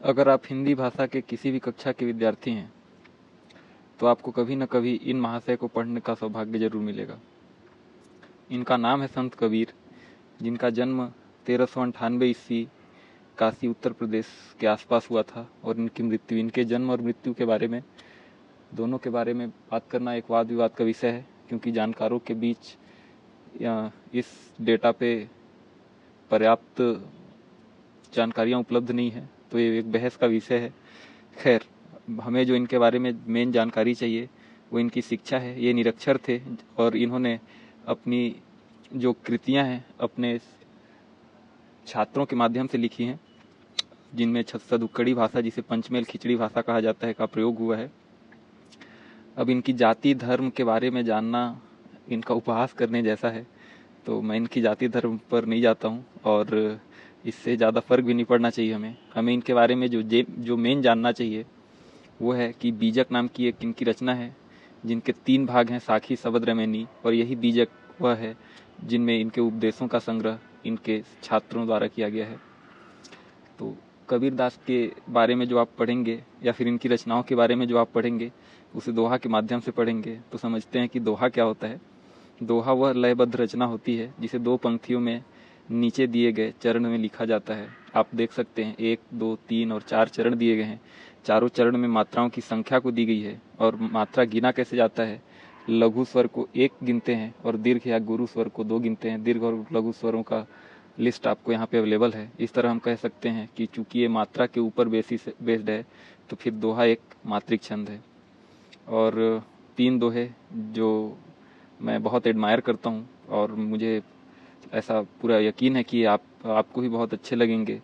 अगर आप हिंदी भाषा के किसी भी कक्षा के विद्यार्थी हैं तो आपको कभी न कभी इन महाशय को पढ़ने का सौभाग्य जरूर मिलेगा। इनका नाम है संत कबीर, जिनका जन्म 1398 ईस्वी काशी उत्तर प्रदेश के आसपास हुआ था और इनकी मृत्यु, इनके जन्म और मृत्यु के बारे में, दोनों के बारे में बात करना एक वाद विवाद का विषय है, क्योंकि जानकारों के बीच इस डेटा पे पर्याप्त जानकारियां उपलब्ध नहीं है, तो ये एक बहस का विषय है। खैर, हमें जो इनके बारे में मेन जानकारी चाहिए वो इनकी शिक्षा है। ये निरक्षर थे और इन्होंने अपनी जो कृतियां हैं अपने छात्रों के माध्यम से लिखी हैं, जिनमें सदुक्कड़ी भाषा, जिसे पंचमेल खिचड़ी भाषा कहा जाता है, का प्रयोग हुआ है। अब इनकी जाति धर्म के बारे में जानना इनका उपहास करने जैसा है, तो मैं इनकी जाति धर्म पर नहीं जाता हूँ और इससे ज़्यादा फर्क भी नहीं पड़ना चाहिए। हमें इनके बारे में जो मेन जानना चाहिए वो है कि बीजक नाम की एक इनकी रचना है, जिनके 3 भाग हैं, साखी, शबद, रमैनी, और यही बीजक वह है जिनमें इनके उपदेशों का संग्रह इनके छात्रों द्वारा किया गया है। तो कबीरदास के बारे में जो आप पढ़ेंगे या फिर इनकी रचनाओं के बारे में जो आप पढ़ेंगे उसे दोहा के माध्यम से पढ़ेंगे तो समझते हैं कि दोहा क्या होता है। दोहा वह लयबद्ध रचना होती है जिसे 2 पंक्तियों में नीचे दिए गए चरण में लिखा जाता है। आप देख सकते हैं 1, 2, 3 और 4 चरण दिए गए हैं। चारों चरण में मात्राओं की संख्या को दी गई है और मात्रा गिना कैसे जाता है। लघु स्वर को 1 गिनते हैं और दीर्घ या गुरु स्वर को 2 गिनते हैं। दीर्घ और लघु स्वरों का लिस्ट आपको यहाँ पे अवेलेबल है। इस तरह हम कह सकते हैं कि चूंकि ये मात्रा के ऊपर बेस्ड है तो फिर दोहा एक मात्रिक छंद है। और 3 दोहे जो मैं बहुत एडमायर करता हूँ और मुझे ऐसा पूरा यकीन है कि आपको भी बहुत अच्छे लगेंगे,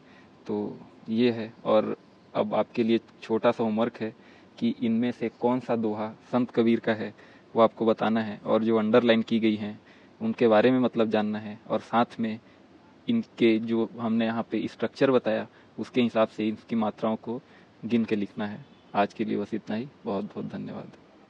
तो ये है। और अब आपके लिए छोटा सा होमवर्क है कि इनमें से कौन सा दोहा संत कबीर का है वो आपको बताना है, और जो अंडरलाइन की गई हैं उनके बारे में मतलब जानना है, और साथ में इनके जो हमने यहाँ पे स्ट्रक्चर बताया उसके हिसाब से इनकी मात्राओं को गिन के लिखना है। आज के लिए बस इतना ही। बहुत बहुत धन्यवाद।